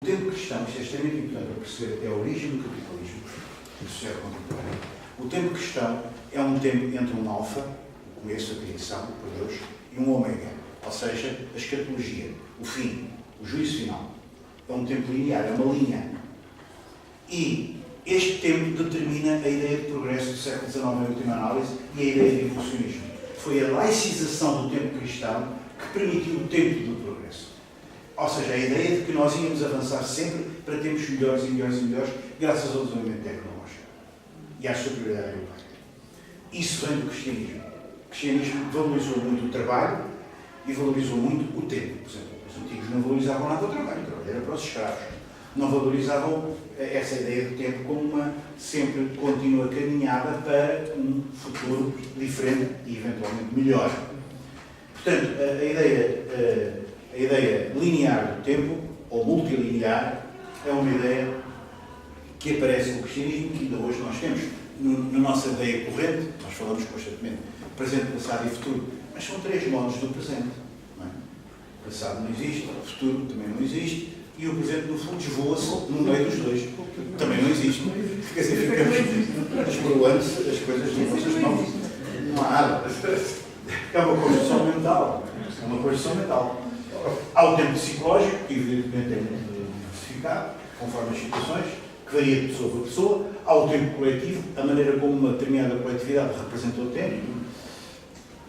O tempo cristão, isto é extremamente importante para perceber até a origem do capitalismo, do sociedade contemporânea. O tempo cristão é um tempo entre um alfa, o começo, a criação, por Deus, e um ômega, ou seja, a escatologia, o fim, o juízo final. É um tempo linear, é uma linha. E este tempo determina a ideia de progresso do século XIX em última análise e a ideia de evolucionismo. Foi a laicização do tempo cristão que permitiu o tempo do progresso. Ou seja, a ideia de que nós íamos avançar sempre para termos melhores e melhores e melhores graças ao desenvolvimento tecnológico e à superioridade europeia. Isso vem do cristianismo. O cristianismo valorizou muito o trabalho e valorizou muito o tempo. Por exemplo, os antigos não valorizavam nada o trabalho era para os escravos. Não valorizavam essa ideia de tempo como uma sempre contínua caminhada para um futuro diferente e eventualmente melhor. Portanto, a ideia linear do tempo, ou multilinear, é uma ideia que aparece no cristianismo, que ainda hoje nós temos na nossa ideia corrente. Nós falamos constantemente presente, passado e futuro, mas são três modos do presente. Não é? O passado não existe, o futuro também não existe, e o presente, no fundo, esvoa-se no meio dos dois. Também não existe. Quer dizer, ficamos esboroando-se as coisas de nossas mãos. Não há nada. É uma construção mental. É uma construção mental. Há o tempo psicológico, que evidentemente é muito diversificado, conforme as situações, que varia de pessoa para pessoa. Há o tempo coletivo, a maneira como uma determinada coletividade representa o tempo,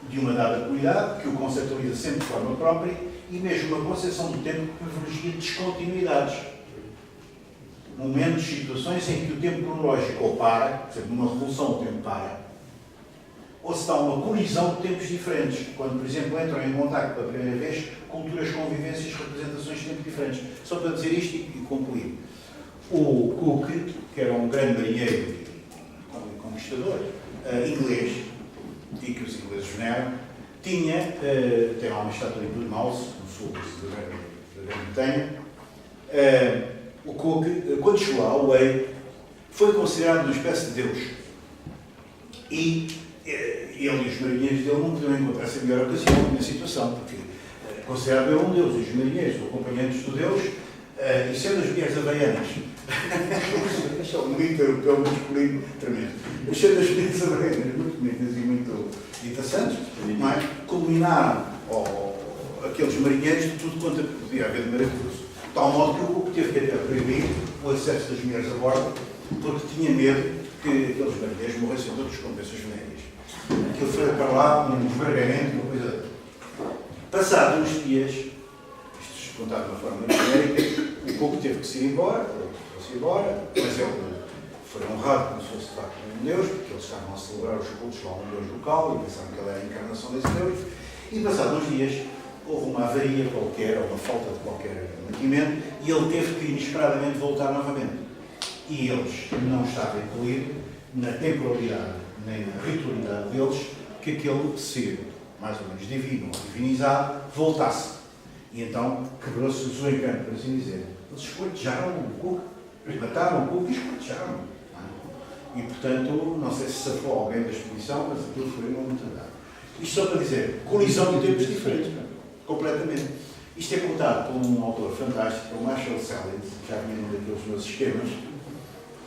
de uma dada comunidade, que o conceptualiza sempre de forma própria, e mesmo uma concepção do tempo que privilegia descontinuidades. Momentos, situações em que o tempo cronológico ou para, por exemplo, numa revolução o tempo para, ou se dá uma colisão de tempos diferentes, quando, por exemplo, entram em contacto pela primeira vez culturas, convivências, representações de tempo diferentes. Só para dizer isto e concluir. O Cook, que era um grande marinheiro e conquistador inglês, e que os ingleses veneram, tem lá uma estátua em Plymouth, no sul da Grã-Bretanha. O Cook, quando chegou a Hawaii, foi considerado uma espécie de Deus. E ele e os marinheiros dele não podiam encontrar-se a melhor ocasião na situação, porque considerado ele um Deus, os marinheiros, os acompanhantes do Deus, e sendo as mulheres havaianas, este é um mito europeu masculino tremendo, mas sendo as mulheres havaianas muito bonitas e muito interessantes, não é? Culminaram aqueles marinheiros de tudo quanto podia haver de maravilhoso. De tal modo que o Cook teve que até proibir o acesso das mulheres a bordo, porque tinha medo que aqueles marinheiros morressem todos com doenças venéreas. Aquilo foi para lá um esmagamento, uma coisa. Passados uns dias, isto contado de uma forma muito genérica, o Cook teve que se ir embora, mas ele foi honrado como se fosse de facto um Deus, porque eles estavam a celebrar os cultos lá a um Deus local e pensavam que ele era a encarnação desse Deus. E passados uns dias, houve uma avaria qualquer, ou uma falta de qualquer mantimento, e ele teve que inesperadamente voltar novamente. E eles não estavam incluídos na temporalidade, nem na ritualidade deles, que aquele ser, mais ou menos divino ou divinizado, voltasse. E então quebrou-se o encanto, por assim dizer. Eles esquartejaram o Cook, mataram o Cook e esquartejaram. E portanto, não sei se safou alguém da expedição, mas aquilo foi uma mortandade. Isto só para dizer, colisão de tempos diferentes, completamente. Isto é contado por um autor fantástico, o Marshall Sahlins, que já vinha num daqueles meus esquemas,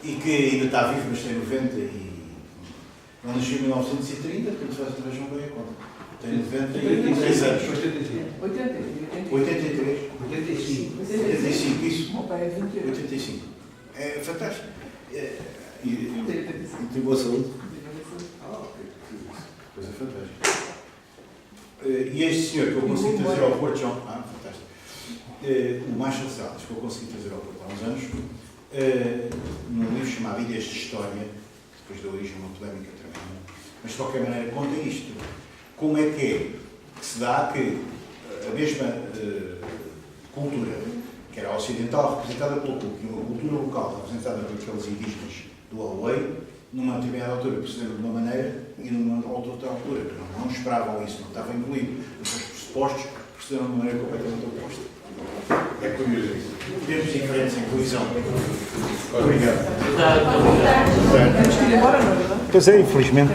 e que ainda está vivo, mas tem 90 e... Não nasceu em 1930, portanto vejam bem a conta. Tem 93 anos. 85, isso? 85. É fantástico. E tem boa saúde. Coisa fantástica. E este senhor que eu consegui trazer ao Porto, fantástico. O Marshall Sahlins, que eu consegui trazer ao Porto há uns anos, num livro chamado Ideias de História, depois da origem uma polémica tremenda, mas de qualquer maneira conta isto. Como é que se dá que a mesma cultura, que era a ocidental, representada pelo Cook, e uma cultura local, representada por aqueles indígenas do Hawaii, numa determinada altura procederam de uma maneira e numa outra altura, que não esperavam isso, não estava incluído, os seus pressupostos procederam de uma maneira completamente oposta. É curioso isso. Temos diferentes em colisão. Obrigado. Temos que ir embora, não é verdade? Pois é, infelizmente.